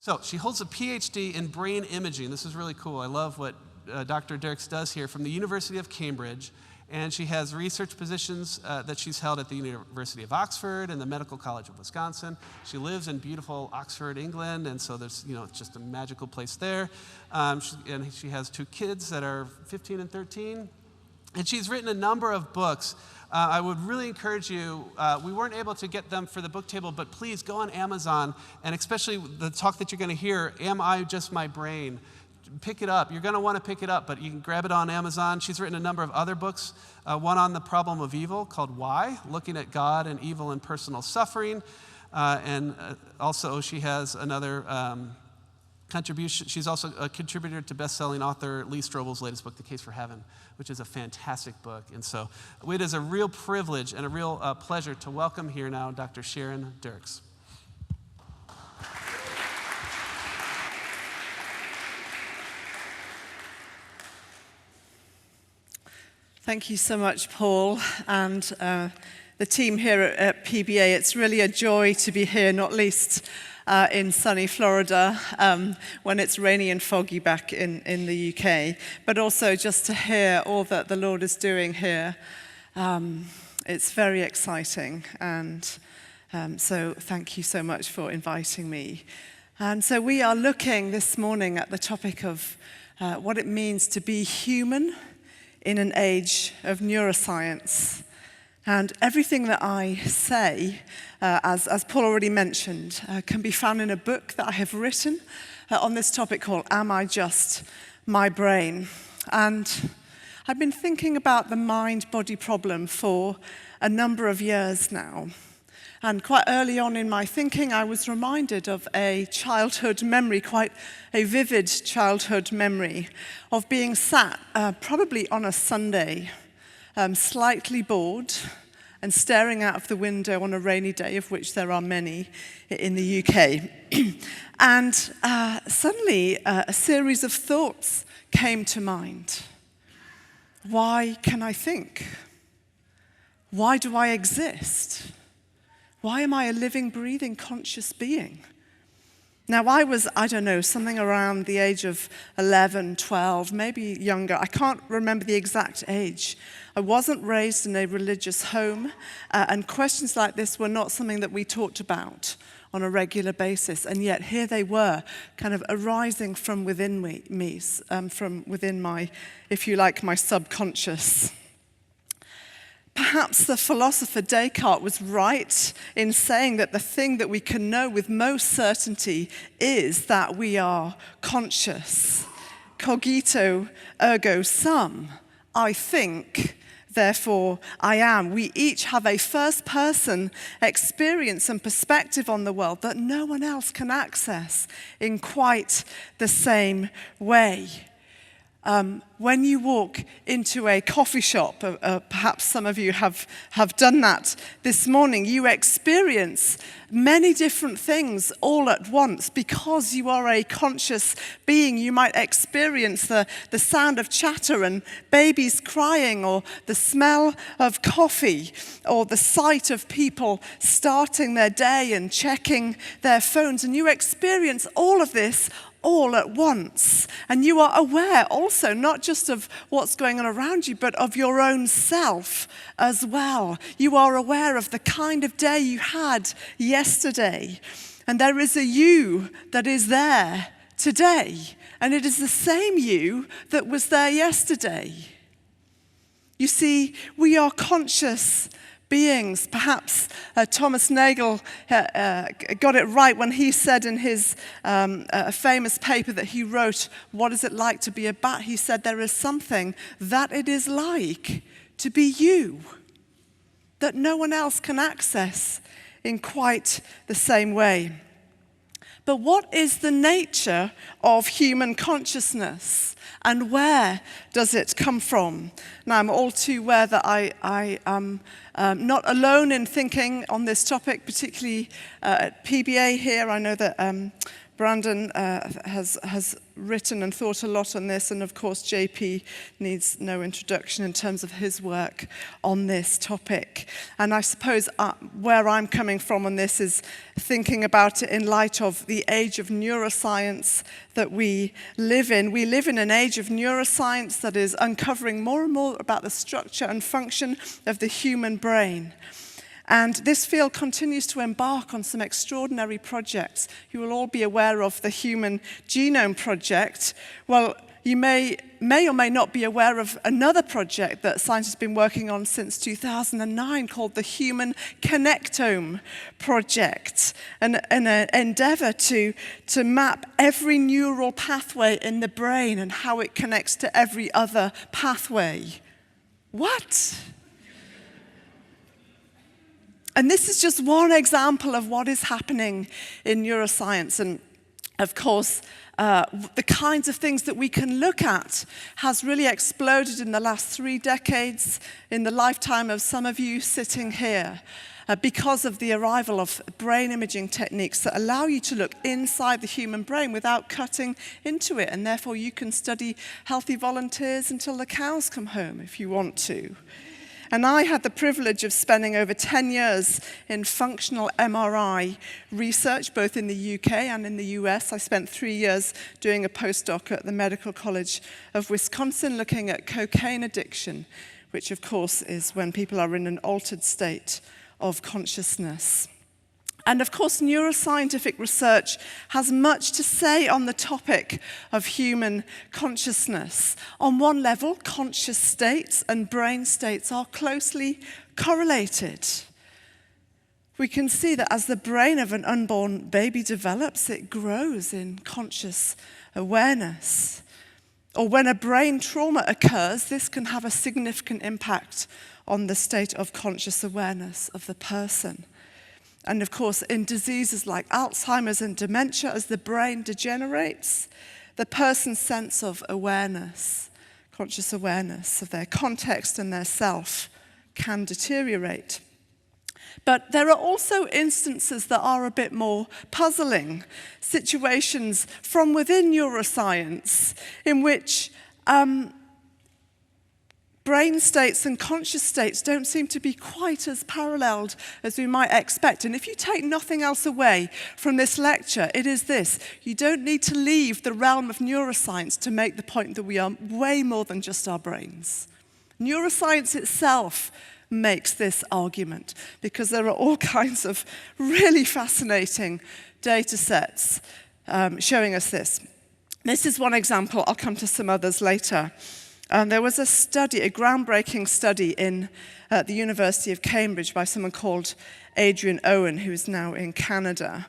So she holds a PhD in brain imaging. This is really cool. I love what Dr. Dirckx does here from the University of Cambridge. And she has research positions that she's held at the University of Oxford and the Medical College of Wisconsin. She lives in beautiful Oxford, England, and so there's, it's just a magical place there. And she has 2 kids that are 15 and 13. And she's written a number of books. I would really encourage you, we weren't able to get them for the book table, but please go on Amazon, and especially the talk that you're going to hear, Am I Just My Brain? Pick it up. You're going to want to pick it up, but you can grab it on Amazon. She's written a number of other books, one on the problem of evil called Why, looking at God and evil and personal suffering. And also she has another contribution. She's also a contributor to best-selling author Lee Strobel's latest book, The Case for Heaven, which is a fantastic book. And so it is a real privilege and a real pleasure to welcome here now Dr. Sharon Dirckx. Thank you so much, Paul, and the team here at PBA. It's really a joy to be here, not least in sunny Florida when it's rainy and foggy back in the UK, but also just to hear all that the Lord is doing here. It's very exciting, and so thank you so much for inviting me. And so we are looking this morning at the topic of what it means to be human in an age of neuroscience. And everything that I say, as Paul already mentioned, can be found in a book that I have written on this topic called Am I Just My Brain? And I've been thinking about the mind-body problem for a number of years now. And quite early on in my thinking, I was reminded of a childhood memory, quite a vivid childhood memory, of being sat, probably on a Sunday, slightly bored, and staring out of the window on a rainy day, of which there are many in the UK. And suddenly, a series of thoughts came to mind. Why can I think? Why do I exist? Why am I a living, breathing, conscious being? Now, I was, something around the age of 11, 12, maybe younger. I can't remember the exact age. I wasn't raised in a religious home, and questions like this were not something that we talked about on a regular basis. And yet here they were, kind of arising from within me, from within my, if you like, my subconscious. Perhaps the philosopher Descartes was right in saying that the thing that we can know with most certainty is that we are conscious. Cogito ergo sum. I think, therefore I am. We each have a first-person experience and perspective on the world that no one else can access in quite the same way. When you walk into a coffee shop, perhaps some of you have done that this morning, you experience many different things all at once. Because you are a conscious being, you might experience the sound of chatter and babies crying, or the smell of coffee, or the sight of people starting their day and checking their phones. And you experience all of this all at once. And you are aware also not just of what's going on around you, but of your own self as well. You are aware of the kind of day you had yesterday. And there is a you that is there today. And it is the same you that was there yesterday. You see, we are conscious beings. Perhaps Thomas Nagel got it right when he said in his famous paper that he wrote, What is it like to be a bat? He said, there is something that it is like to be you that no one else can access in quite the same way. But what is the nature of human consciousness? And where does it come from? Now, I'm all too aware that I am not alone in thinking on this topic, particularly at PBA here. I know that Brandon has written and thought a lot on this, and of course JP needs no introduction in terms of his work on this topic. And I suppose where I'm coming from on this is thinking about it in light of the age of neuroscience that we live in. We live in an age of neuroscience that is uncovering more and more about the structure and function of the human brain. And this field continues to embark on some extraordinary projects. You will all be aware of the Human Genome Project. Well, you may or may not be aware of another project that scientists have been working on since 2009 called the Human Connectome Project, an endeavor to map every neural pathway in the brain and how it connects to every other pathway. What? And this is just one example of what is happening in neuroscience. And of course, the kinds of things that we can look at has really exploded in the last 3 decades, in the lifetime of some of you sitting here, because of the arrival of brain imaging techniques that allow you to look inside the human brain without cutting into it. And therefore, you can study healthy volunteers until the cows come home if you want to. And I had the privilege of spending over 10 years in functional MRI research, both in the UK and in the US. I spent 3 years doing a postdoc at the Medical College of Wisconsin looking at cocaine addiction, which of course is when people are in an altered state of consciousness. And of course, neuroscientific research has much to say on the topic of human consciousness. On one level, conscious states and brain states are closely correlated. We can see that as the brain of an unborn baby develops, it grows in conscious awareness. Or when a brain trauma occurs, this can have a significant impact on the state of conscious awareness of the person. And of course, in diseases like Alzheimer's and dementia, as the brain degenerates, the person's sense of awareness, conscious awareness of their context and their self can deteriorate. But there are also instances that are a bit more puzzling, situations from within neuroscience in which brain states and conscious states don't seem to be quite as paralleled as we might expect. And if you take nothing else away from this lecture, it is this: you don't need to leave the realm of neuroscience to make the point that we are way more than just our brains. Neuroscience itself makes this argument because there are all kinds of really fascinating data sets showing us this. This is one example. I'll come to some others later. There was a study, a groundbreaking study in the University of Cambridge by someone called Adrian Owen, who is now in Canada.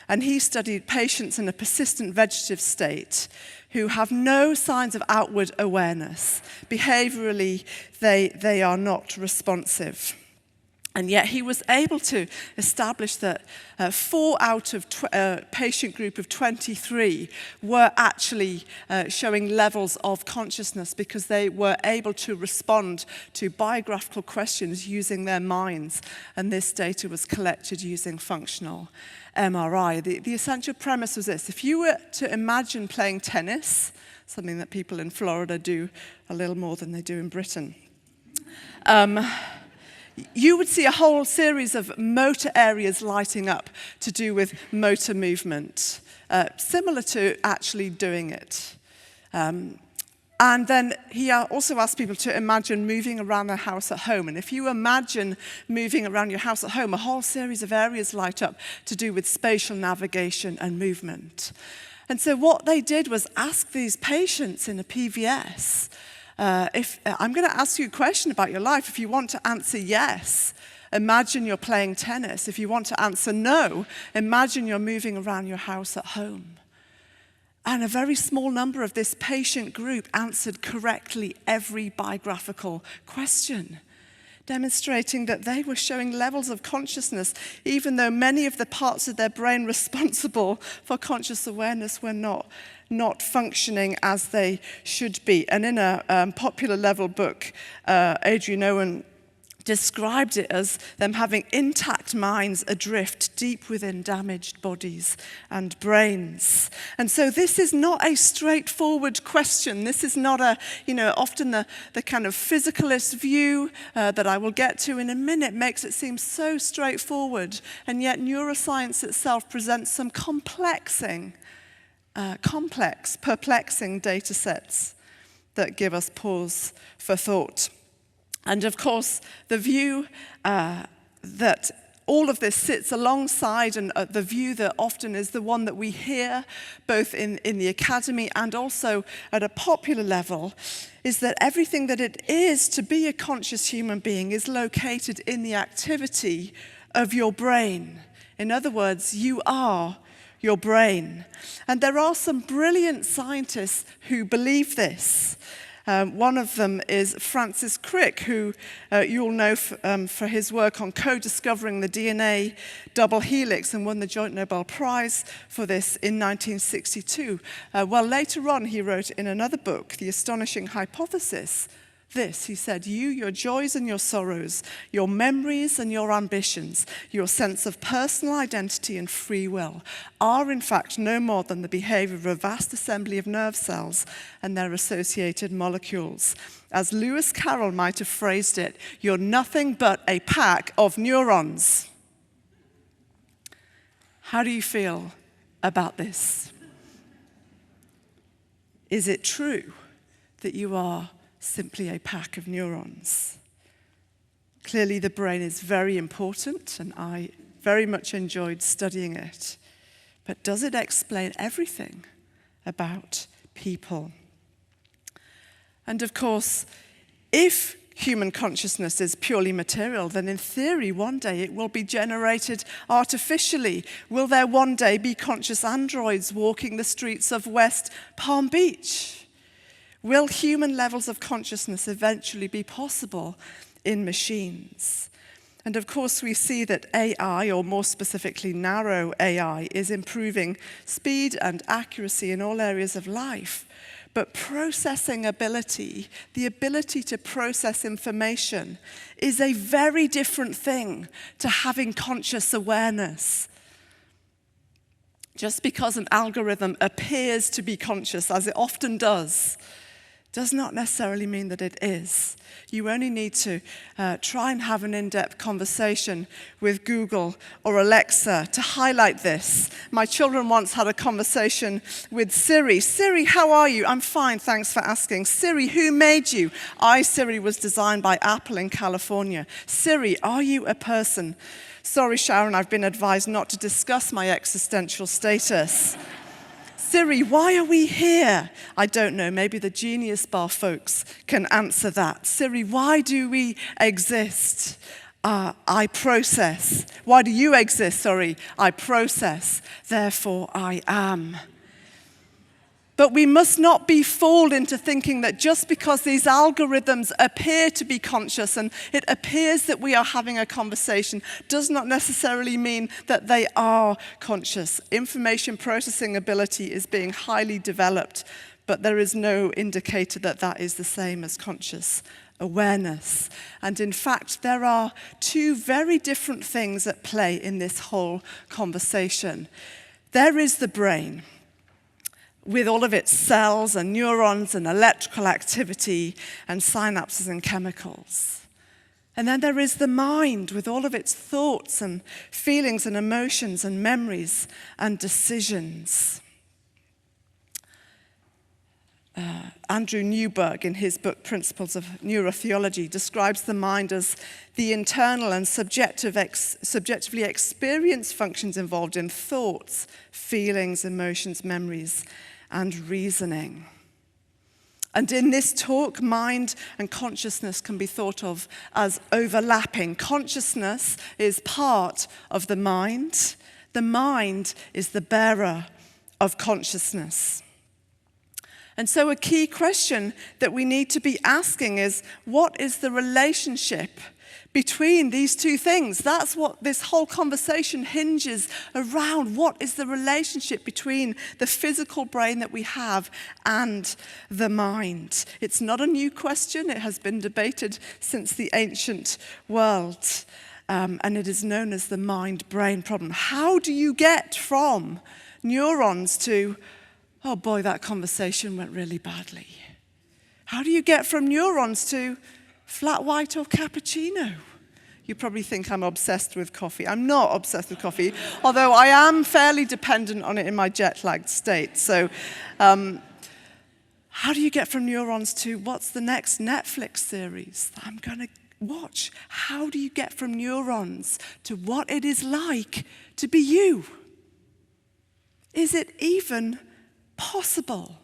And he studied patients in a persistent vegetative state who have no signs of outward awareness. Behaviorally, they are not responsive. And yet he was able to establish that 4 out of a patient group of 23 were actually showing levels of consciousness because they were able to respond to biographical questions using their minds. And this data was collected using functional MRI. The essential premise was this: if you were to imagine playing tennis, something that people in Florida do a little more than they do in Britain, you would see a whole series of motor areas lighting up to do with motor movement, similar to actually doing it. And then he also asked people to imagine moving around their house at home. And if you imagine moving around your house at home, a whole series of areas light up to do with spatial navigation and movement. And so what they did was ask these patients in a PVS, I'm going to ask you a question about your life. If you want to answer yes, imagine you're playing tennis. If you want to answer no, imagine you're moving around your house at home. And a very small number of this patient group answered correctly every biographical question, demonstrating that they were showing levels of consciousness, even though many of the parts of their brain responsible for conscious awareness were not functioning as they should be. And in a popular level book, Adrian Owen described it as them having intact minds adrift deep within damaged bodies and brains. And so this is not a straightforward question. This is not often the kind of physicalist view that I will get to in a minute makes it seem so straightforward. And yet neuroscience itself presents some perplexing data sets that give us pause for thought. And of course, the view that all of this sits alongside, and the view that often is the one that we hear both in the academy and also at a popular level, is that everything that it is to be a conscious human being is located in the activity of your brain. In other words, you are your brain. And there are some brilliant scientists who believe this. One of them is Francis Crick, who you'll know for his work on co-discovering the DNA double helix and won the Joint Nobel Prize for this in 1962. Later on, he wrote in another book, The Astonishing Hypothesis, he said, your joys and your sorrows, your memories and your ambitions, your sense of personal identity and free will are in fact no more than the behavior of a vast assembly of nerve cells and their associated molecules. As Lewis Carroll might have phrased it, you're nothing but a pack of neurons. How do you feel about this? Is it true that you are simply a pack of neurons? Clearly, the brain is very important, and I very much enjoyed studying it. But does it explain everything about people? And of course, if human consciousness is purely material, then in theory, one day it will be generated artificially. Will there one day be conscious androids walking the streets of West Palm Beach? Will human levels of consciousness eventually be possible in machines? And of course, we see that AI, or more specifically narrow AI, is improving speed and accuracy in all areas of life. But processing ability, the ability to process information, is a very different thing to having conscious awareness. Just because an algorithm appears to be conscious, as it often does not necessarily mean that it is. You only need to try and have an in-depth conversation with Google or Alexa to highlight this. My children once had a conversation with Siri. Siri, how are you? I'm fine, thanks for asking. Siri, who made you? Siri was designed by Apple in California. Siri, are you a person? Sorry, Sharon, I've been advised not to discuss my existential status. Siri, why are we here? I don't know, maybe the Genius Bar folks can answer that. Siri, why do we exist? I process. Why do you exist? Sorry, I process, therefore I am. But we must not be fooled into thinking that just because these algorithms appear to be conscious and it appears that we are having a conversation does not necessarily mean that they are conscious. Information processing ability is being highly developed, but there is no indicator that that is the same as conscious awareness. And in fact, there are two very different things at play in this whole conversation. There is the brain, with all of its cells and neurons and electrical activity and synapses and chemicals. And then there is the mind with all of its thoughts and feelings and emotions and memories and decisions. Andrew Newberg, in his book Principles of Neurotheology, describes the mind as the internal and subjectively experienced functions involved in thoughts, feelings, emotions, memories, and reasoning. And in this talk, mind and consciousness can be thought of as overlapping. Consciousness is part of the mind. The mind is the bearer of consciousness. And so a key question that we need to be asking is, what is the relationship between these two things. That's what this whole conversation hinges around. What is the relationship between the physical brain that we have and the mind? It's not a new question. It has been debated since the ancient world. And it is known as the mind-brain problem. How do you get from neurons to, oh boy, that conversation went really badly? How do you get from neurons to flat white or cappuccino? You probably think I'm obsessed with coffee. I'm not obsessed with coffee, although I am fairly dependent on it in my jet-lagged state. So how do you get from neurons to what's the next Netflix series that I'm going to watch? How do you get from neurons to what it is like to be you? Is it even possible?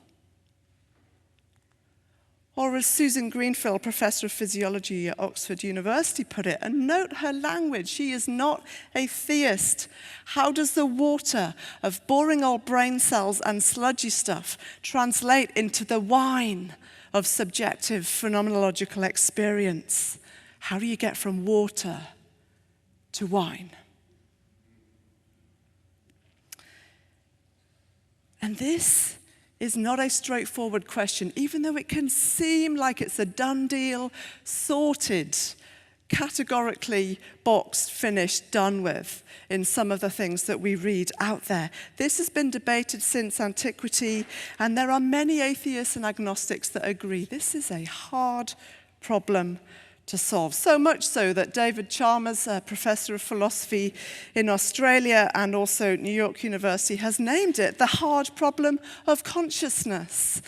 Or as Susan Greenfield, professor of physiology at Oxford University, put it, and note her language, she is not a theist. How does the water of boring old brain cells and sludgy stuff translate into the wine of subjective phenomenological experience? How do you get from water to wine? And this is not a straightforward question, even though it can seem like it's a done deal, sorted, categorically boxed, finished, done with in some of the things that we read out there. This has been debated since antiquity, and there are many atheists and agnostics that agree this is a hard problem to solve. So much so that David Chalmers, a professor of philosophy in Australia and also New York University, has named it the hard problem of consciousness.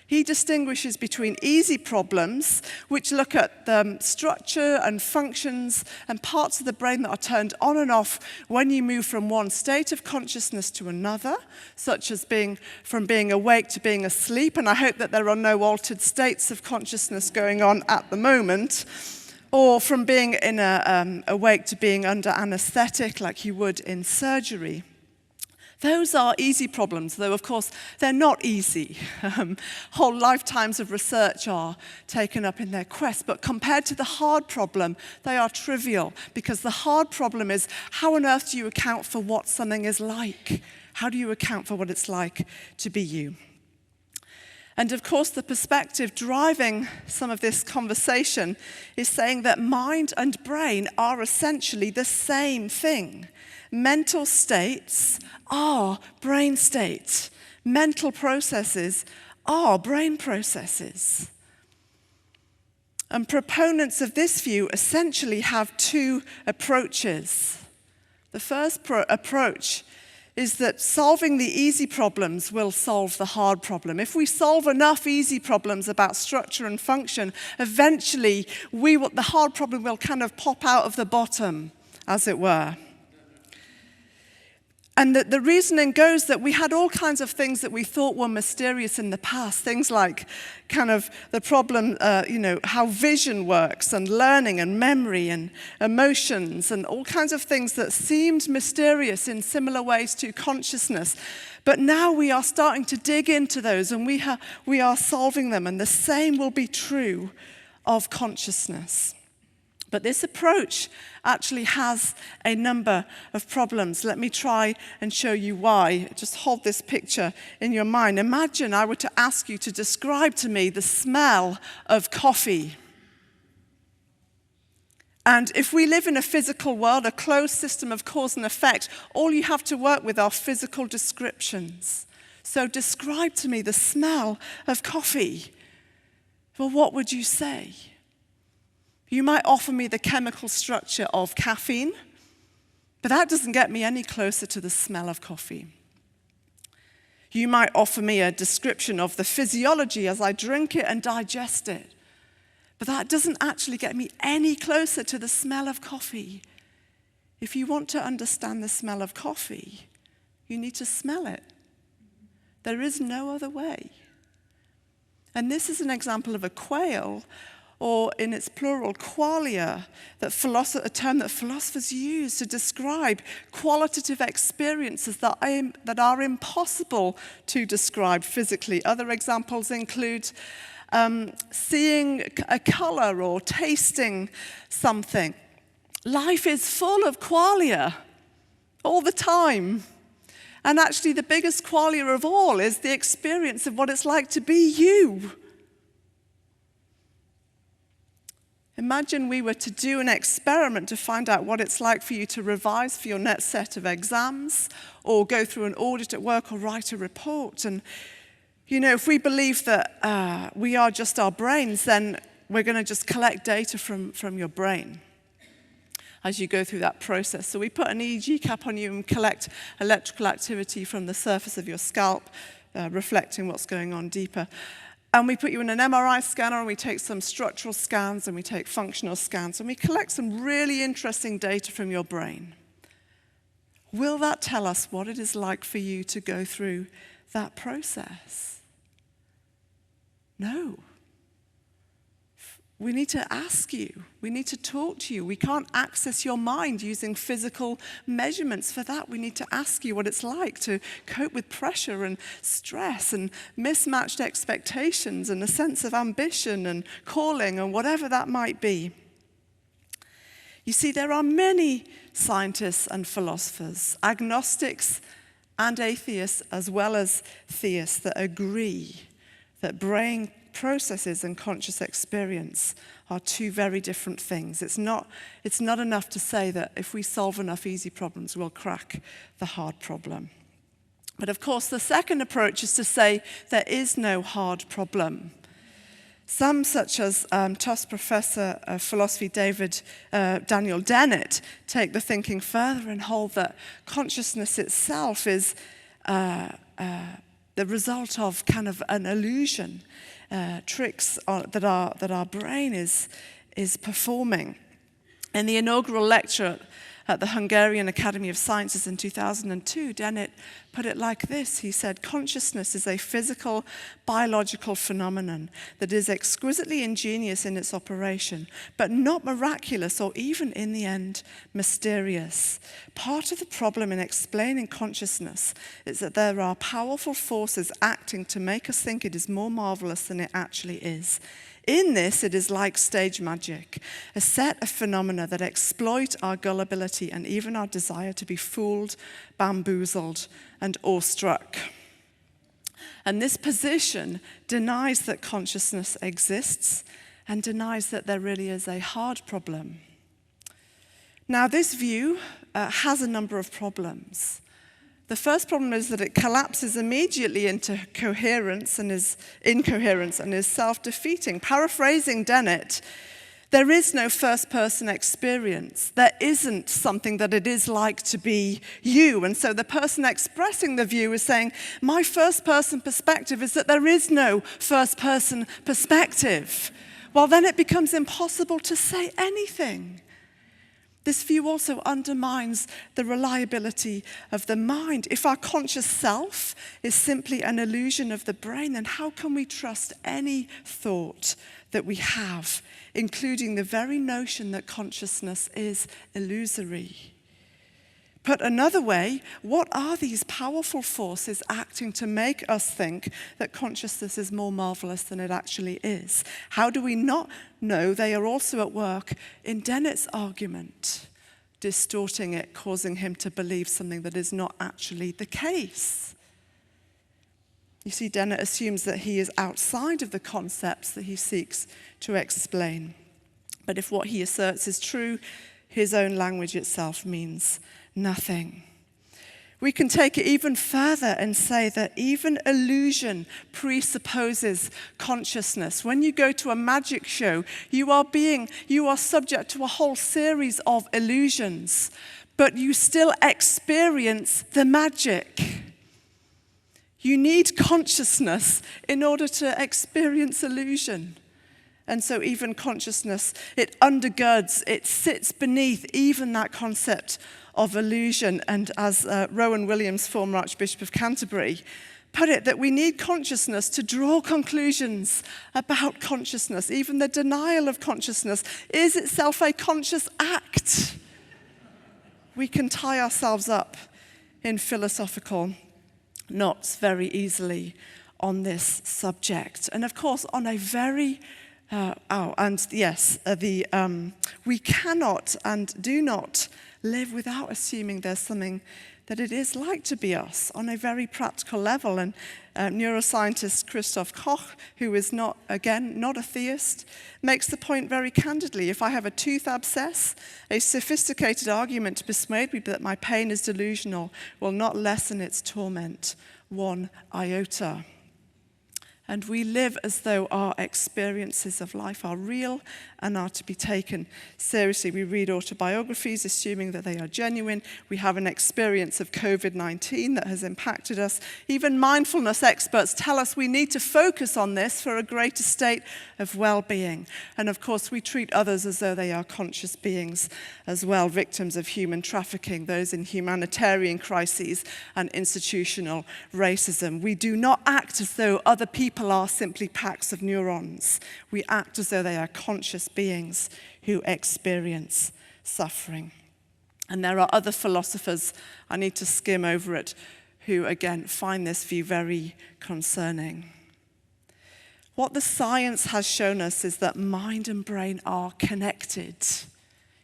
He distinguishes between easy problems, which look at the structure and functions and parts of the brain that are turned on and off when you move from one state of consciousness to another, such as from being awake to being asleep. And I hope that there are no altered states of consciousness going on at the moment. Or from being awake to being under anesthetic, like you would in surgery. Those are easy problems, though, of course, they're not easy. Whole lifetimes of research are taken up in their quest, but compared to the hard problem, they are trivial, because the hard problem is, how on earth do you account for what something is like? How do you account for what it's like to be you? And of course, the perspective driving some of this conversation is saying that mind and brain are essentially the same thing. Mental states are brain states. Mental processes are brain processes. And proponents of this view essentially have two approaches. The first approach is that solving the easy problems will solve the hard problem. If we solve enough easy problems about structure and function, eventually the hard problem will kind of pop out of the bottom, as it were. And the reasoning goes that we had all kinds of things that we thought were mysterious in the past, things like kind of the problem, how vision works and learning and memory and emotions and all kinds of things that seemed mysterious in similar ways to consciousness. But now we are starting to dig into those, and we are solving them, and the same will be true of consciousness. But this approach actually has a number of problems. Let me try and show you why. Just hold this picture in your mind. Imagine I were to ask you to describe to me the smell of coffee. And if we live in a physical world, a closed system of cause and effect, all you have to work with are physical descriptions. So describe to me the smell of coffee. Well, what would you say? You might offer me the chemical structure of caffeine, but that doesn't get me any closer to the smell of coffee. You might offer me a description of the physiology as I drink it and digest it, but that doesn't actually get me any closer to the smell of coffee. If you want to understand the smell of coffee, you need to smell it. There is no other way. And this is an example of a quail, or in its plural, qualia, a term that philosophers use to describe qualitative experiences that are impossible to describe physically. Other examples include seeing a color or tasting something. Life is full of qualia all the time. And actually the biggest qualia of all is the experience of what it's like to be you. Imagine we were to do an experiment to find out what it's like for you to revise for your next set of exams, or go through an audit at work, or write a report. And, you know, if we believe that we are just our brains, then we're going to just collect data from your brain as you go through that process. So we put an EEG cap on you and collect electrical activity from the surface of your scalp, reflecting what's going on deeper. And we put you in an MRI scanner, and we take some structural scans, and we take functional scans, and we collect some really interesting data from your brain. Will that tell us what it is like for you to go through that process? No. We need to ask you. We need to talk to you. We can't access your mind using physical measurements. For that, we need to ask you what it's like to cope with pressure and stress and mismatched expectations and a sense of ambition and calling and whatever that might be. You see, there are many scientists and philosophers, agnostics and atheists, as well as theists, that agree that brain processes and conscious experience are two very different things. It's not enough to say that if we solve enough easy problems, we'll crack the hard problem. But of course, the second approach is to say there is no hard problem. Some, such as Tufts professor of philosophy Daniel Dennett, take the thinking further and hold that consciousness itself is the result of kind of an illusion, tricks that our brain is performing. In the inaugural lecture at the Hungarian Academy of Sciences in 2002, Dennett put it like this. He said, "Consciousness is a physical, biological phenomenon that is exquisitely ingenious in its operation, but not miraculous or even, in the end, mysterious. Part of the problem in explaining consciousness is that there are powerful forces acting to make us think it is more marvelous than it actually is. In this, it is like stage magic, a set of phenomena that exploit our gullibility and even our desire to be fooled, bamboozled, and awestruck." And this position denies that consciousness exists and denies that there really is a hard problem. Now, this view has a number of problems. The first problem is that it collapses immediately into coherence and is incoherence and is self-defeating. Paraphrasing Dennett, there is no first-person experience. There isn't something that it is like to be you. And so the person expressing the view is saying, my first-person perspective is that there is no first-person perspective. Well, then it becomes impossible to say anything. This view also undermines the reliability of the mind. If our conscious self is simply an illusion of the brain, then how can we trust any thought that we have, including the very notion that consciousness is illusory? Put another way, what are these powerful forces acting to make us think that consciousness is more marvelous than it actually is? How do we not know they are also at work in Dennett's argument, distorting it, causing him to believe something that is not actually the case? You see, Dennett assumes that he is outside of the concepts that he seeks to explain. But if what he asserts is true, his own language itself means nothing. We can take it even further and say that even illusion presupposes consciousness. When you go to a magic show, you are subject to a whole series of illusions, but you still experience the magic. You need consciousness in order to experience illusion. And so even consciousness, it undergirds, it sits beneath even that concept of illusion. And as Rowan Williams, former Archbishop of Canterbury, put it, that we need consciousness to draw conclusions about consciousness. Even the denial of consciousness is itself a conscious act. We can tie ourselves up in philosophical knots very easily on this subject. And of course, on a very we cannot and do not live without assuming there's something that it is like to be us on a very practical level. And neuroscientist Christoph Koch, who is not a theist, makes the point very candidly. If I have a tooth abscess, a sophisticated argument to persuade me that my pain is delusional will not lessen its torment one iota. And we live as though our experiences of life are real and are to be taken seriously. We read autobiographies, assuming that they are genuine. We have an experience of COVID-19 that has impacted us. Even mindfulness experts tell us we need to focus on this for a greater state of well-being. And of course, we treat others as though they are conscious beings as well, victims of human trafficking, those in humanitarian crises and institutional racism. We do not act as though other people are simply packs of neurons. We act as though they are conscious beings who experience suffering. And there are other philosophers, I need to skim over it, who again find this view very concerning. What the science has shown us is that mind and brain are connected.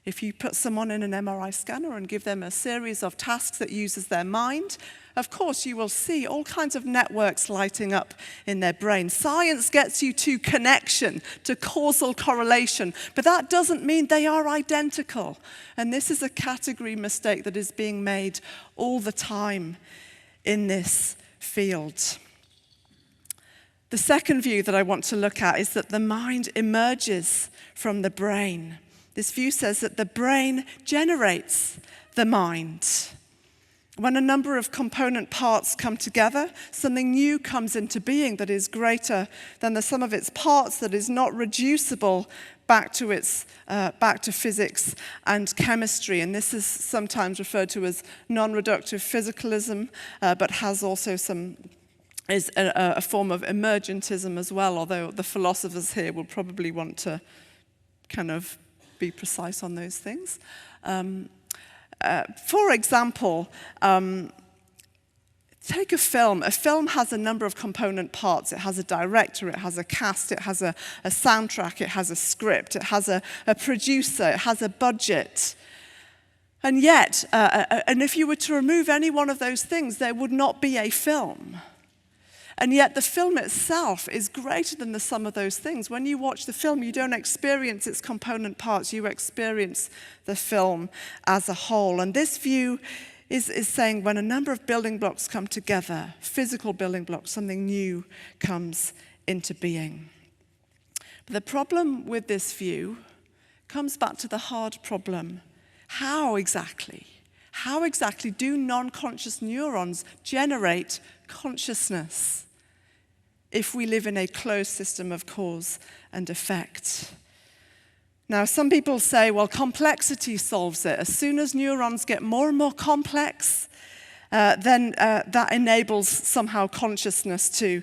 If you put someone in an MRI scanner and give them a series of tasks that uses their mind, of course you will see all kinds of networks lighting up in their brain. Science gets you to connection, to causal correlation, but that doesn't mean they are identical. And this is a category mistake that is being made all the time in this field. The second view that I want to look at is that the mind emerges from the brain. This view says that the brain generates the mind. When a number of component parts come together, something new comes into being that is greater than the sum of its parts, that is not reducible back to physics and chemistry. And this is sometimes referred to as non-reductive physicalism, but has also is a form of emergentism as well, although the philosophers here will probably want to kind of be precise on those things. For example, take a film. A film has a number of component parts. It has a director, it has a cast, it has a soundtrack, it has a script, it has a producer, it has a budget. And yet, and if you were to remove any one of those things, there would not be a film. And yet the film itself is greater than the sum of those things. When you watch the film, you don't experience its component parts, you experience the film as a whole. And this view is saying when a number of building blocks come together, physical building blocks, something new comes into being. But the problem with this view comes back to the hard problem. How exactly do non-conscious neurons generate consciousness if we live in a closed system of cause and effect? Now, some people say, well, complexity solves it. As soon as neurons get more and more complex, then that enables somehow consciousness to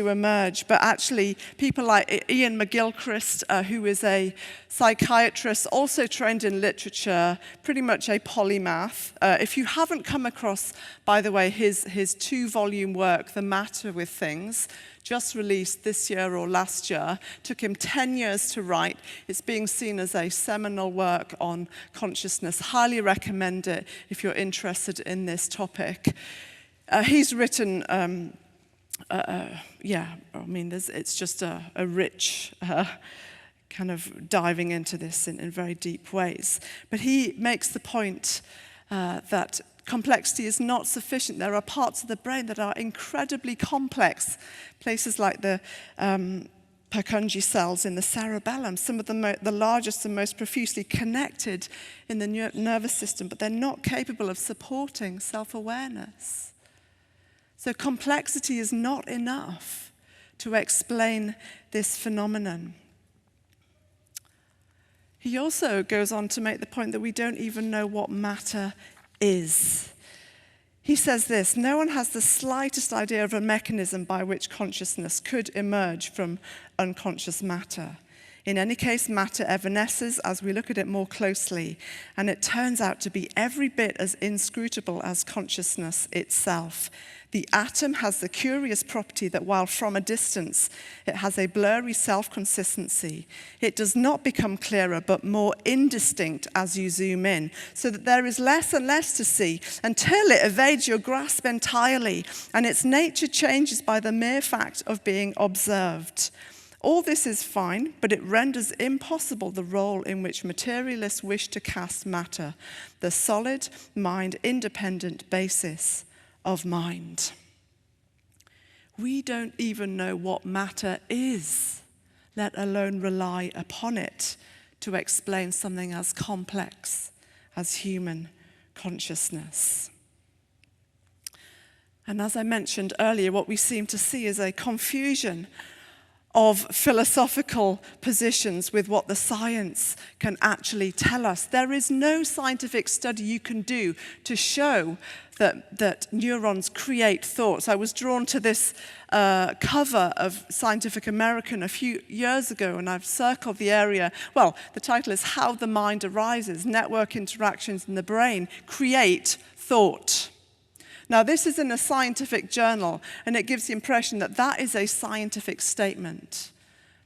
emerge. But actually, people like Ian McGilchrist, who is a psychiatrist, also trained in literature, pretty much a polymath. If you haven't come across, by the way, his 2-volume work, The Matter with Things, just released this year or last year, took him 10 years to write. It's being seen as a seminal work on consciousness. Highly recommend it if you're interested in this topic. He's written, it's just a rich kind of diving into this in very deep ways. But he makes the point that complexity is not sufficient. There are parts of the brain that are incredibly complex. Places like the Purkinje cells in the cerebellum, some of the largest and most profusely connected in the nervous system, but they're not capable of supporting self-awareness. So complexity is not enough to explain this phenomenon. He also goes on to make the point that we don't even know what matter is. He says this: no one has the slightest idea of a mechanism by which consciousness could emerge from unconscious matter. In any case, matter evanesces as we look at it more closely, and it turns out to be every bit as inscrutable as consciousness itself. The atom has the curious property that while from a distance it has a blurry self-consistency, it does not become clearer but more indistinct as you zoom in, so that there is less and less to see until it evades your grasp entirely, and its nature changes by the mere fact of being observed. All this is fine, but it renders impossible the role in which materialists wish to cast matter, the solid, mind-independent basis of mind. We don't even know what matter is, let alone rely upon it to explain something as complex as human consciousness. And as I mentioned earlier, what we seem to see is a confusion of philosophical positions with what the science can actually tell us. There is no scientific study you can do to show that neurons create thoughts. I was drawn to this cover of Scientific American a few years ago, and I've circled the area. Well, the title is How the Mind Arises, Network Interactions in the Brain Create Thought. Now, this is in a scientific journal, and it gives the impression that that is a scientific statement.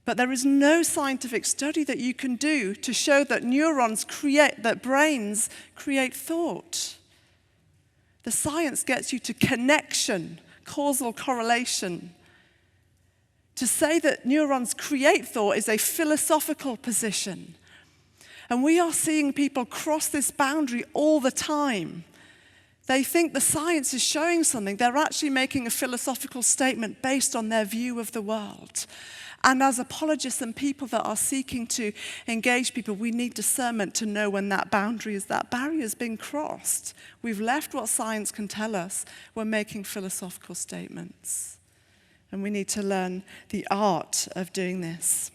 But there is no scientific study that you can do to show that that brains create thought. The science gets you to connection, causal correlation. To say that neurons create thought is a philosophical position. And we are seeing people cross this boundary all the time. They think the science is showing something. They're actually making a philosophical statement based on their view of the world. And as apologists and people that are seeking to engage people, we need discernment to know when that barrier has been crossed. We've left what science can tell us. We're making philosophical statements. And we need to learn the art of doing this.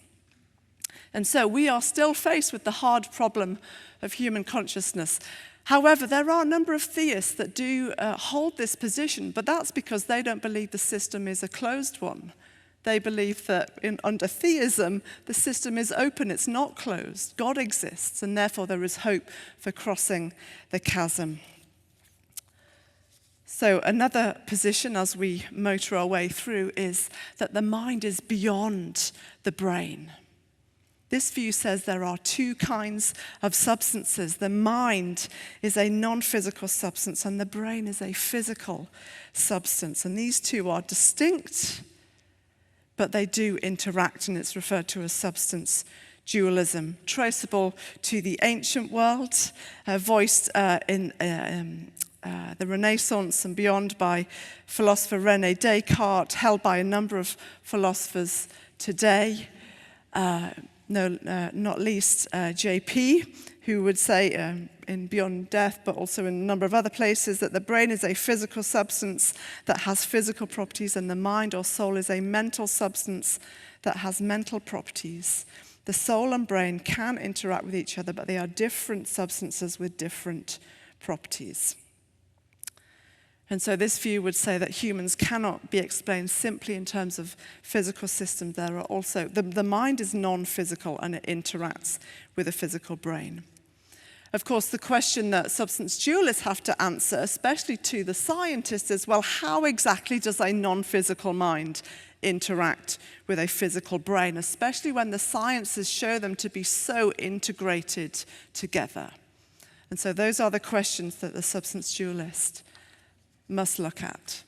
And so we are still faced with the hard problem of human consciousness. However, there are a number of theists that do hold this position, but that's because they don't believe the system is a closed one. They believe that under theism, the system is open, it's not closed. God exists, and therefore there is hope for crossing the chasm. So another position as we motor our way through is that the mind is beyond the brain. This view says there are two kinds of substances. The mind is a non-physical substance and the brain is a physical substance. And these two are distinct, but they do interact, and it's referred to as substance dualism, traceable to the ancient world, voiced in the Renaissance and beyond by philosopher René Descartes, held by a number of philosophers today. Not least J.P., who would say in Beyond Death, but also in a number of other places, that the brain is a physical substance that has physical properties, and the mind or soul is a mental substance that has mental properties. The soul and brain can interact with each other, but they are different substances with different properties. And so this view would say that humans cannot be explained simply in terms of physical systems. There are also, the mind is non-physical and it interacts with a physical brain. Of course, the question that substance dualists have to answer, especially to the scientists, is, well, how exactly does a non-physical mind interact with a physical brain, especially when the sciences show them to be so integrated together? And so those are the questions that the substance dualist must look at.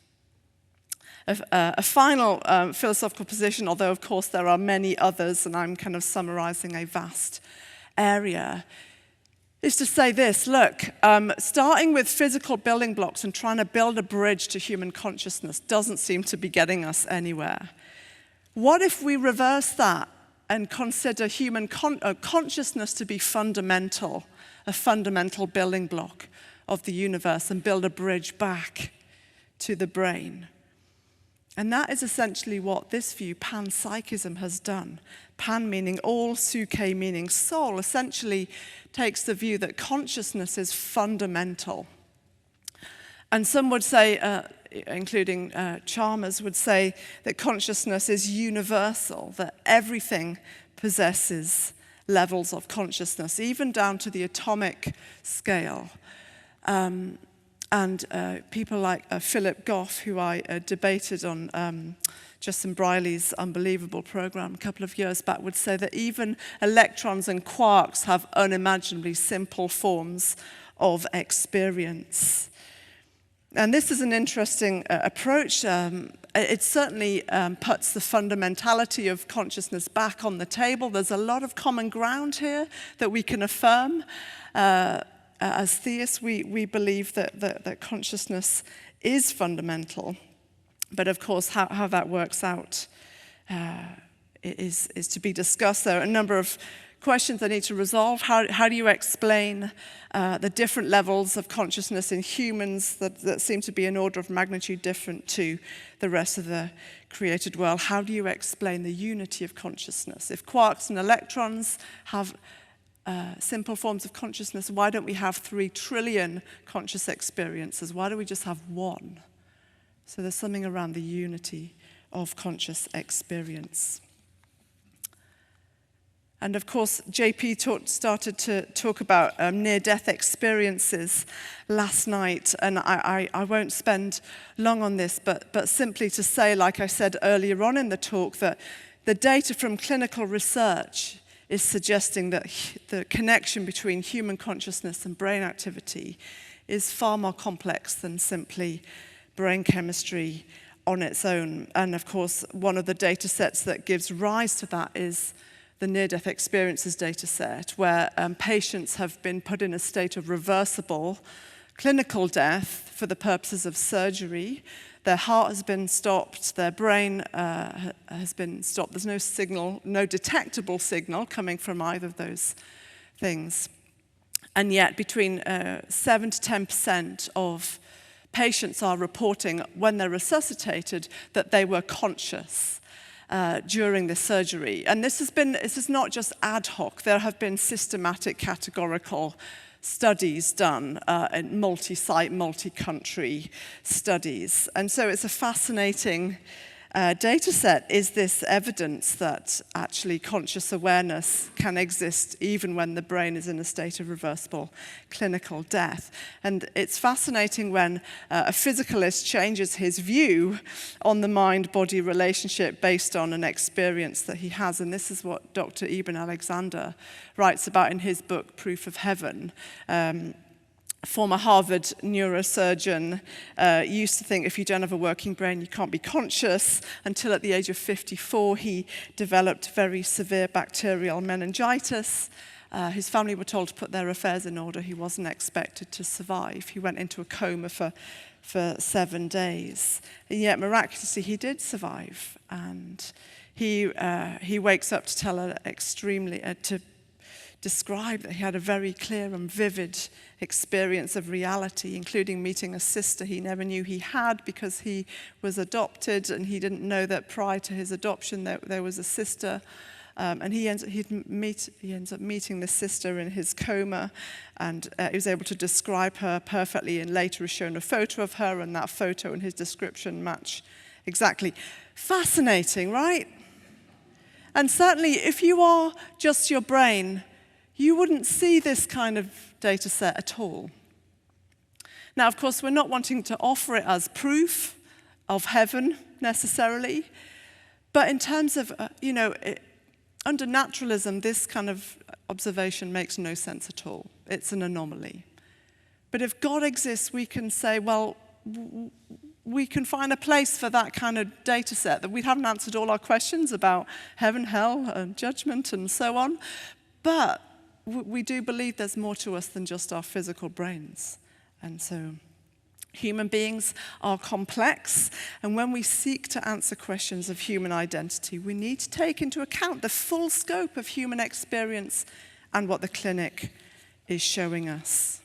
A final philosophical position, although of course there are many others, and I'm kind of summarizing a vast area, is to say this: look, starting with physical building blocks and trying to build a bridge to human consciousness doesn't seem to be getting us anywhere. What if we reverse that and consider human consciousness to be fundamental, a fundamental building block of the universe, and build a bridge back to the brain? And that is essentially what this view, panpsychism, has done. Pan meaning all, psyche meaning soul, essentially takes the view that consciousness is fundamental. And some would say, including Chalmers, would say that consciousness is universal, that everything possesses levels of consciousness, even down to the atomic scale. And people like Philip Goff, who I debated on Justin Briley's unbelievable program a couple of years back, would say that even electrons and quarks have unimaginably simple forms of experience. And this is an interesting approach. It certainly puts the fundamentality of consciousness back on the table. There's a lot of common ground here that we can affirm. As theists, we believe that consciousness is fundamental. But of course, how that works out is to be discussed. There are a number of questions I need to resolve. How do you explain the different levels of consciousness in humans that seem to be an order of magnitude different to the rest of the created world? How do you explain the unity of consciousness? If quarks and electrons have simple forms of consciousness, why don't we have 3 trillion conscious experiences? Why do we just have one? So there's something around the unity of conscious experience. And of course, JP started to talk about near-death experiences last night, and I won't spend long on this, but simply to say, like I said earlier on in the talk, that the data from clinical research is suggesting that the connection between human consciousness and brain activity is far more complex than simply brain chemistry on its own. And of course, one of the data sets that gives rise to that is the near-death experiences data set, where patients have been put in a state of reversible clinical death for the purposes of surgery. Their heart has been stopped, their brain has been stopped. There's no signal, no detectable signal coming from either of those things. And yet between 7 to 10% of patients are reporting when they're resuscitated that they were conscious during the surgery. And this is not just ad hoc. There have been systematic categorical studies done in multi-site, multi-country studies. And so it's a fascinating data set. Is this evidence that actually conscious awareness can exist even when the brain is in a state of reversible clinical death? And it's fascinating when a physicalist changes his view on the mind-body relationship based on an experience that he has. And this is what Dr. Eben Alexander writes about in his book, Proof of Heaven. Former Harvard neurosurgeon used to think if you don't have a working brain, you can't be conscious, until at the age of 54, he developed very severe bacterial meningitis. His family were told to put their affairs in order. He wasn't expected to survive. He went into a coma for 7 days. And yet, miraculously, he did survive. And he wakes up to tell her to describe that he had a very clear and vivid experience of reality, including meeting a sister he never knew he had because he was adopted, and he didn't know that prior to his adoption there was a sister. And he ends up meeting this sister in his coma, and he was able to describe her perfectly, and later is shown a photo of her, and that photo and his description match exactly. Fascinating, right? And certainly if you are just your brain, you wouldn't see this kind of data set at all. Now, of course, we're not wanting to offer it as proof of heaven necessarily, but in terms of, under naturalism, this kind of observation makes no sense at all. It's an anomaly. But if God exists, we can say, well, we can find a place for that kind of data set, that we haven't answered all our questions about heaven, hell, and judgment, and so on. But we do believe there's more to us than just our physical brains. And so human beings are complex, and when we seek to answer questions of human identity, we need to take into account the full scope of human experience and what the clinic is showing us.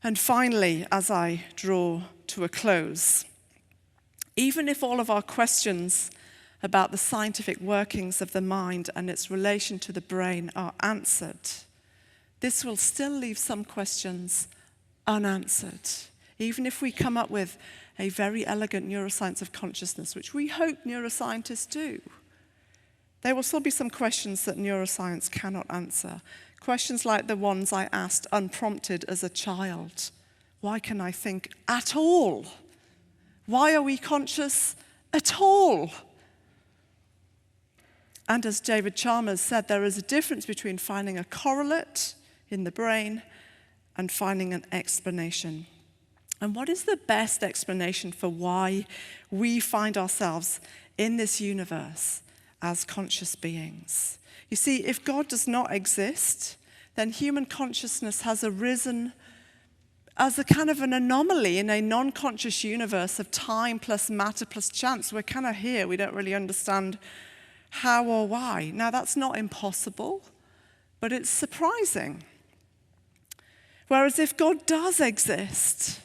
And finally, as I draw to a close, even if all of our questions about the scientific workings of the mind and its relation to the brain are answered, this will still leave some questions unanswered. Even if we come up with a very elegant neuroscience of consciousness, which we hope neuroscientists do, there will still be some questions that neuroscience cannot answer. Questions like the ones I asked unprompted as a child Why can I think at all? Why are we conscious at all? And as David Chalmers said, there is a difference between finding a correlate in the brain and finding an explanation. And what is the best explanation for why we find ourselves in this universe as conscious beings? You see, if God does not exist, then human consciousness has arisen as a kind of an anomaly in a non-conscious universe of time plus matter plus chance. We're kind of here. We don't really understand how or why. Now, that's not impossible, but it's surprising. Whereas if God does exist,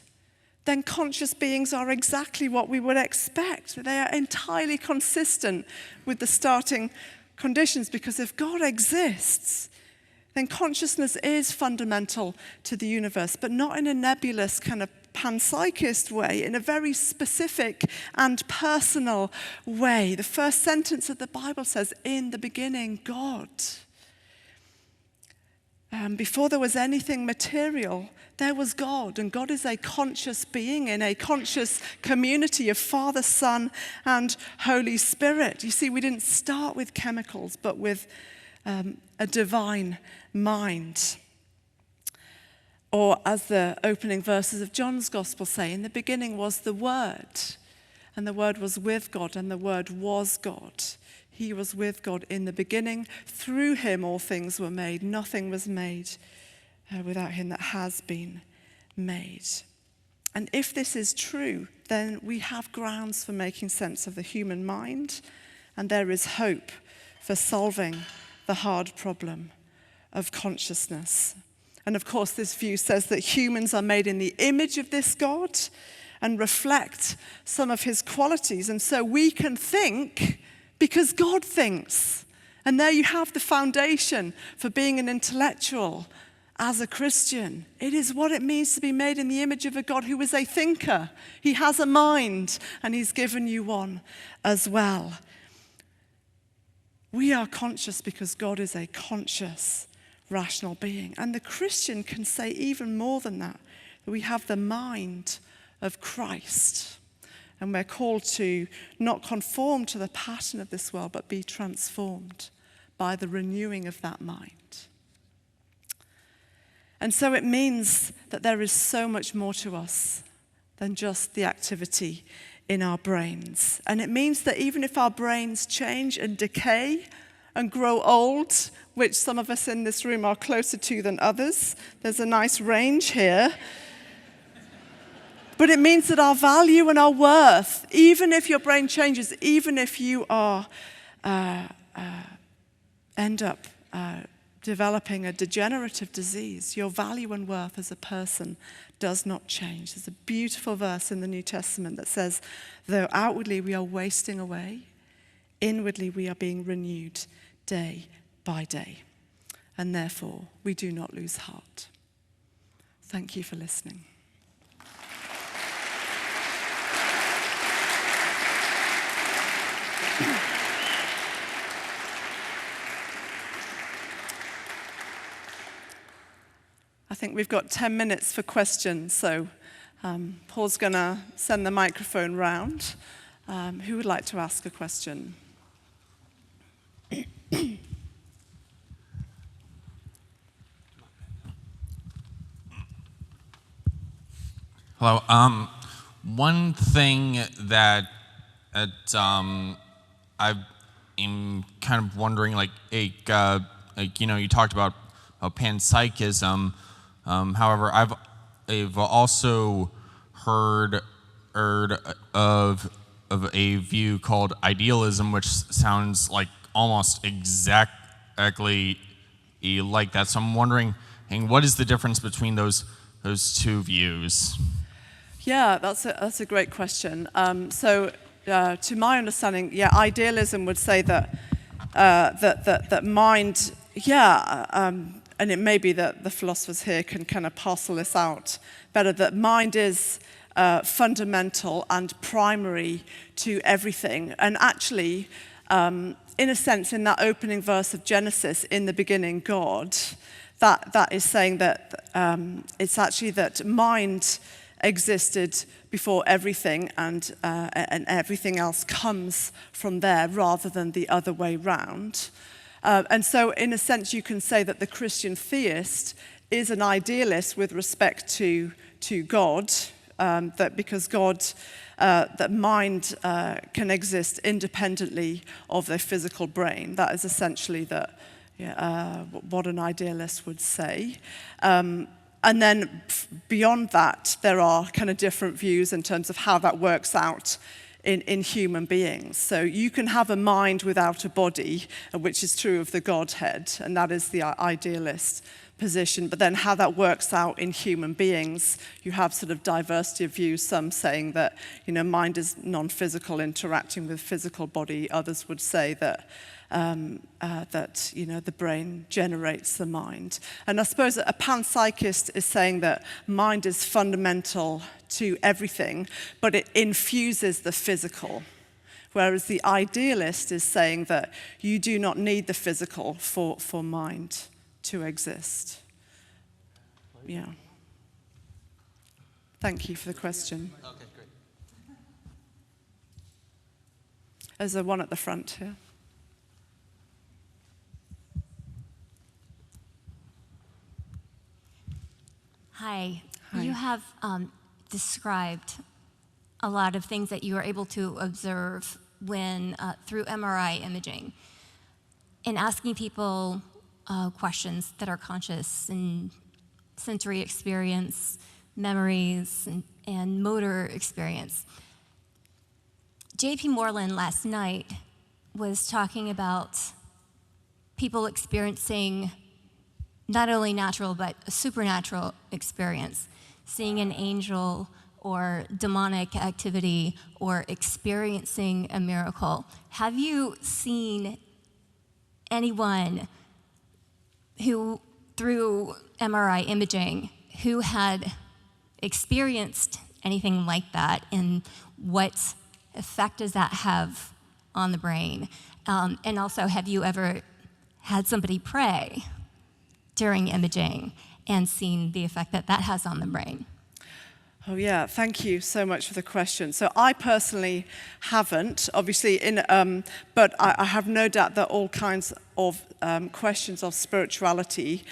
then conscious beings are exactly what we would expect. They are entirely consistent with the starting conditions, because if God exists, then consciousness is fundamental to the universe, but not in a nebulous kind of panpsychist way, in a very specific and personal way. The first sentence of the Bible says, "In the beginning, God." Before there was anything material, there was God, and God is a conscious being in a conscious community of Father, Son, and Holy Spirit. You see, we didn't start with chemicals, but with a divine mind. Or as the opening verses of John's Gospel say, in the beginning was the Word, and the Word was with God, and the Word was God. He was with God in the beginning. Through him all things were made. Nothing was made without him that has been made. And if this is true, then we have grounds for making sense of the human mind, and there is hope for solving the hard problem of consciousness. And of course, this view says that humans are made in the image of this God and reflect some of his qualities. And so we can think because God thinks. And there you have the foundation for being an intellectual as a Christian. It is what it means to be made in the image of a God who is a thinker. He has a mind, and he's given you one as well. We are conscious because God is a conscious, rational being. And the Christian can say even more than that we have the mind of Christ. And we're called to not conform to the pattern of this world, but be transformed by the renewing of that mind. And so it means that there is so much more to us than just the activity in our brains. And it means that even if our brains change and decay and grow old, which some of us in this room are closer to than others, there's a nice range here. But it means that our value and our worth, even if your brain changes, even if you are end up developing a degenerative disease, your value and worth as a person does not change. There's a beautiful verse in the New Testament that says, though outwardly we are wasting away, inwardly we are being renewed day by day. And therefore, we do not lose heart. Thank you for listening. I think we've got 10 minutes for questions, so Paul's going to send the microphone round. Who would like to ask a question? Hello. One thing that I'm kind of wondering, you talked about panpsychism. However, I've also heard of a view called idealism, which sounds like almost exactly like that. So I'm wondering, what is the difference between those two views? Yeah, that's a great question. To my understanding, idealism would say that mind, and it may be that the philosophers here can kind of parcel this out better, that mind is fundamental and primary to everything. And actually, in a sense, in that opening verse of Genesis, in the beginning, God, that is saying that it's actually that mind existed before everything, and everything else comes from there rather than the other way round. And so in a sense you can say that the Christian theist is an idealist with respect to God, that because God, that mind can exist independently of their physical brain. That is essentially what an idealist would say. And then beyond that, there are kind of different views in terms of how that works out in human beings. So you can have a mind without a body, which is true of the Godhead, and that is the idealist position. But then how that works out in human beings, you have sort of diversity of views, some saying that, mind is non-physical, interacting with physical body. Others would say that the brain generates the mind. And I suppose a panpsychist is saying that mind is fundamental to everything, but it infuses the physical. Whereas the idealist is saying that you do not need the physical for mind to exist. Yeah. Thank you for the question. Okay, great. There's one at the front here. Hi. Hi. You have described a lot of things that you are able to observe when through MRI imaging, and asking people questions that are conscious and sensory experience, memories, and motor experience. J.P. Moreland last night was talking about people experiencing not only natural, but a supernatural experience, seeing an angel or demonic activity or experiencing a miracle. Have you seen anyone who, through MRI imaging, who had experienced anything like that, and what effect does that have on the brain? And also, have you ever had somebody pray during imaging and seen the effect that that has on the brain? Oh yeah, thank you so much for the question. So I personally haven't, obviously, but I have no doubt that all kinds of questions of spirituality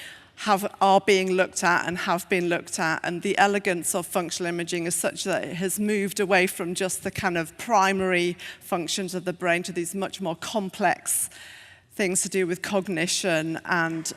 are being looked at and have been looked at, and the elegance of functional imaging is such that it has moved away from just the kind of primary functions of the brain to these much more complex things to do with cognition and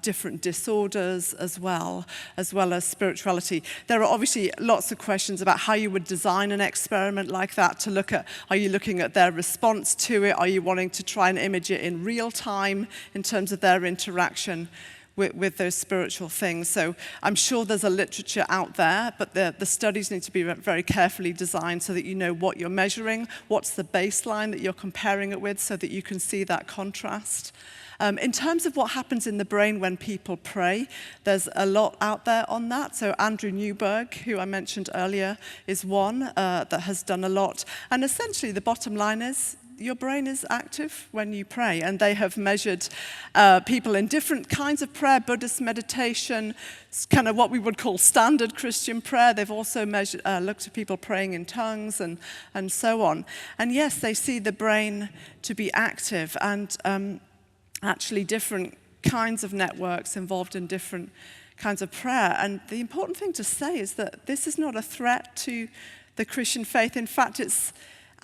different disorders as well as spirituality. There are obviously lots of questions about how you would design an experiment like that to look at, are you looking at their response to it? Are you wanting to try and image it in real time in terms of their interaction with those spiritual things? So I'm sure there's a literature out there, but the studies need to be very carefully designed so that you know what you're measuring, what's the baseline that you're comparing it with, so that you can see that contrast. In terms of what happens in the brain when people pray, there's a lot out there on that. So Andrew Newberg, who I mentioned earlier, is one that has done a lot. And essentially the bottom line is, your brain is active when you pray, and they have measured people in different kinds of prayer, Buddhist meditation, kind of what we would call standard Christian prayer. They've also looked at people praying in tongues and so on. And yes, they see the brain to be active, and actually different kinds of networks involved in different kinds of prayer. And the important thing to say is that this is not a threat to the Christian faith. In fact, it's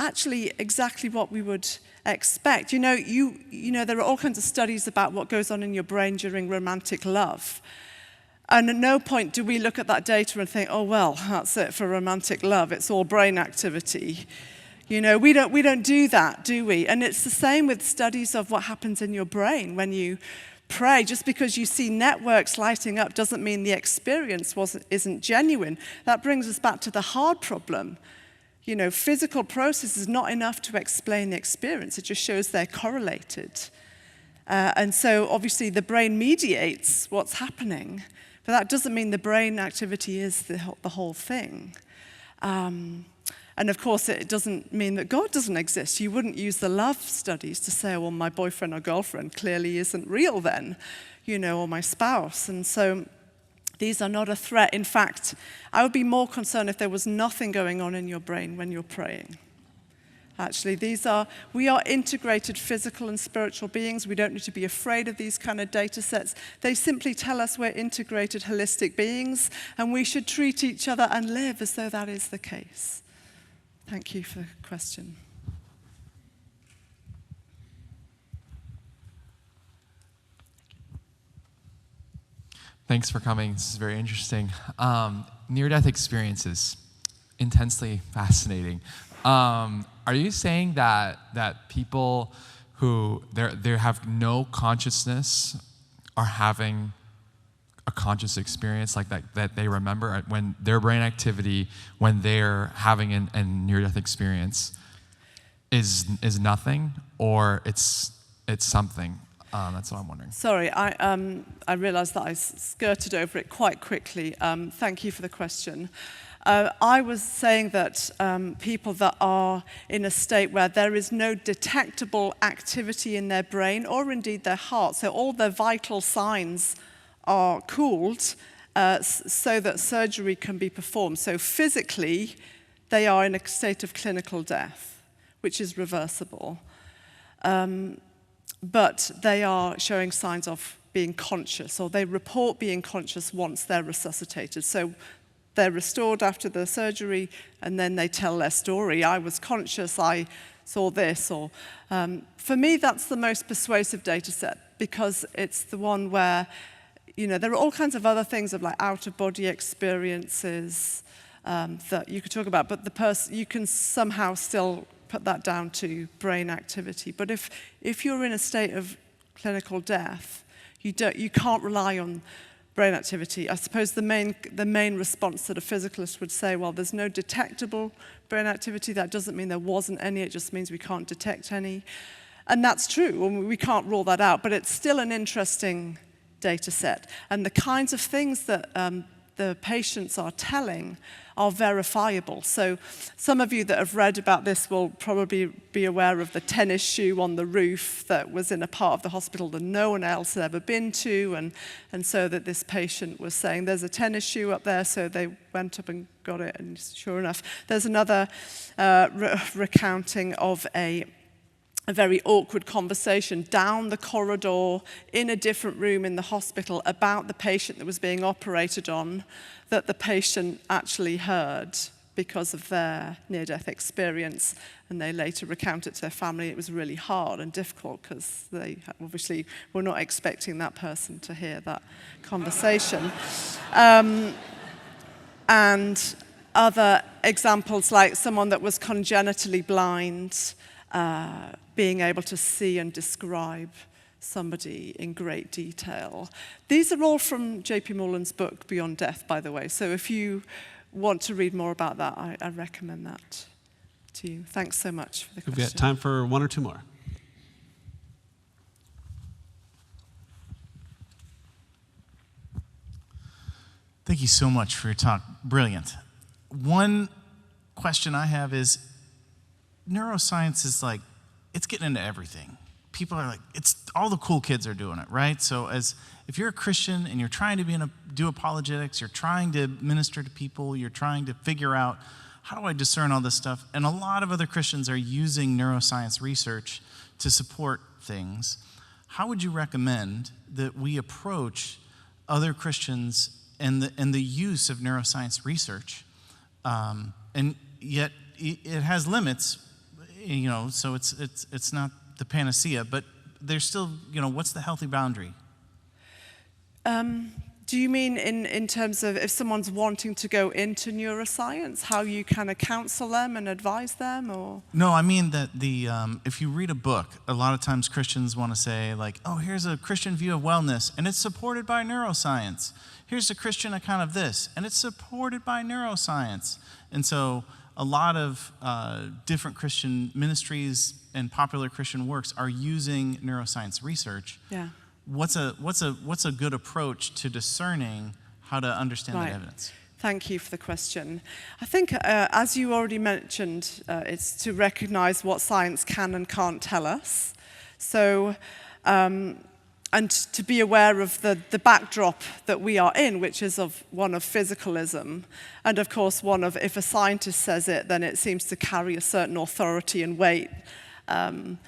actually exactly what we would expect. You know, there are all kinds of studies about what goes on in your brain during romantic love. And at no point do we look at that data and think, oh, well, that's it for romantic love. It's all brain activity. You know, we don't do that, do we? And it's the same with studies of what happens in your brain when you pray. Just because you see networks lighting up doesn't mean the experience isn't genuine. That brings us back to the hard problem. You know, physical process is not enough to explain the experience. It just shows they're correlated. And so obviously the brain mediates what's happening, but that doesn't mean the brain activity is the whole thing. And of course, it doesn't mean that God doesn't exist. You wouldn't use the love studies to say, well, my boyfriend or girlfriend clearly isn't real then. or my spouse. And so these are not a threat. In fact, I would be more concerned if there was nothing going on in your brain when you're praying. Actually, we are integrated physical and spiritual beings. We don't need to be afraid of these kind of data sets. They simply tell us we're integrated holistic beings, and we should treat each other and live as though that is the case. Thank you for the question. Thanks for coming. This is very interesting. Near-death experiences, intensely fascinating. Are you saying that people who they have no consciousness are having a conscious experience like that they remember when their brain activity when they're having a near-death experience is nothing, or it's something? That's what I'm wondering. Sorry, I realized that I skirted over it quite quickly. Thank you for the question. I was saying that people that are in a state where there is no detectable activity in their brain or indeed their heart, so all their vital signs are cooled so that surgery can be performed. So physically, they are in a state of clinical death, which is reversible. But they are showing signs of being conscious, or they report being conscious once they're resuscitated. So they're restored after the surgery, and then they tell their story. I was conscious, I saw this. Or for me, that's the most persuasive data set, because it's the one where, there are all kinds of other things of like out-of-body experiences that you could talk about, but you can somehow still put that down to brain activity. But if you're in a state of clinical death, you can't rely on brain activity. I suppose the main response that a physicalist would say, well, there's no detectable brain activity. That doesn't mean there wasn't any. It just means we can't detect any. And that's true. We can't rule that out. But it's still an interesting data set. And the kinds of things that the patients are telling are verifiable. So some of you that have read about this will probably be aware of the tennis shoe on the roof that was in a part of the hospital that no one else had ever been to, and so that this patient was saying, there's a tennis shoe up there, so they went up and got it, and sure enough. There's another recounting of a very awkward conversation down the corridor in a different room in the hospital about the patient that was being operated on, that the patient actually heard because of their near-death experience, and they later recount it to their family. It was really hard and difficult because they obviously were not expecting that person to hear that conversation. And other examples, like someone that was congenitally blind, being able to see and describe somebody in great detail. These are all from J.P. Moreland's book, Beyond Death, by the way. So if you want to read more about that, I recommend that to you. Thanks so much for the question. We've got time for one or two more. Thank you so much for your talk. Brilliant. One question I have is, neuroscience is like, it's getting into everything. People are like, all the cool kids are doing it, right? So if you're a Christian and you're trying to do apologetics, you're trying to minister to people, you're trying to figure out, how do I discern all this stuff? And a lot of other Christians are using neuroscience research to support things. How would you recommend that we approach other Christians and the use of neuroscience research? And yet it has limits, so it's not the panacea, but there's still, what's the healthy boundary? Do you mean in terms of if someone's wanting to go into neuroscience, how you kind of counsel them and advise them, or? No, I mean that if you read a book, a lot of times Christians want to say like, oh, here's a Christian view of wellness, and it's supported by neuroscience. Here's a Christian account of this, and it's supported by neuroscience. And so a lot of different Christian ministries and popular Christian works are using neuroscience research. Yeah. What's a good approach to discerning how to understand that evidence? Thank you for the question. I think, as you already mentioned, it's to recognize what science can and can't tell us. So and to be aware of the backdrop that we are in, which is one of physicalism, and of course one of, if a scientist says it, then it seems to carry a certain authority and weight. And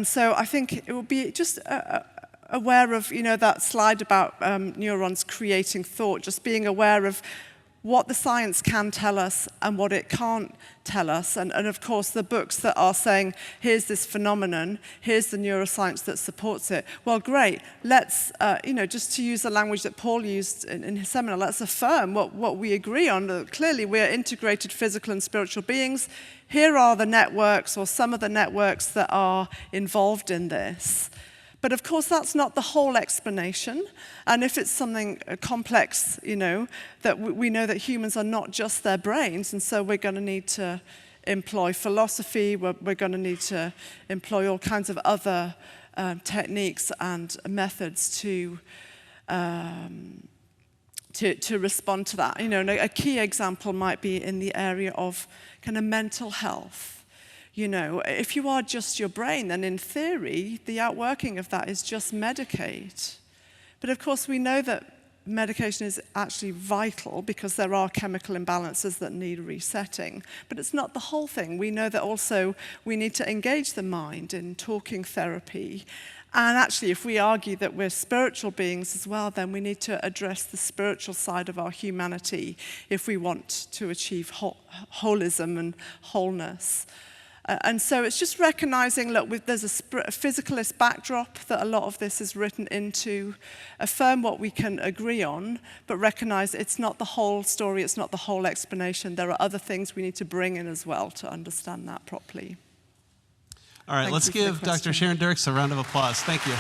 so I think it will be just aware of, that slide about neurons creating thought, just being aware of what the science can tell us and what it can't tell us. And of course, the books that are saying, here's this phenomenon, here's the neuroscience that supports it. Well, great. Let's, just to use the language that Paul used in his seminar, let's affirm what we agree on. Clearly, we are integrated physical and spiritual beings. Here are the networks, or some of the networks that are involved in this. But of course, that's not the whole explanation. And if it's something complex, that we know that humans are not just their brains, and so we're going to need to employ philosophy, we're going to need to employ all kinds of other techniques and methods to respond to that. A key example might be in the area of kind of mental health. If you are just your brain, then in theory, the outworking of that is just medicate. But of course, we know that medication is actually vital because there are chemical imbalances that need resetting. But it's not the whole thing. We know that also we need to engage the mind in talking therapy. And actually, if we argue that we're spiritual beings as well, then we need to address the spiritual side of our humanity if we want to achieve holism and wholeness. And so it's just recognizing, look, there's a physicalist backdrop that a lot of this is written into, affirm what we can agree on, but recognize it's not the whole story, it's not the whole explanation. There are other things we need to bring in as well to understand that properly. All right, let's give Dr. Sharon Dirckx a round of applause. Thank you.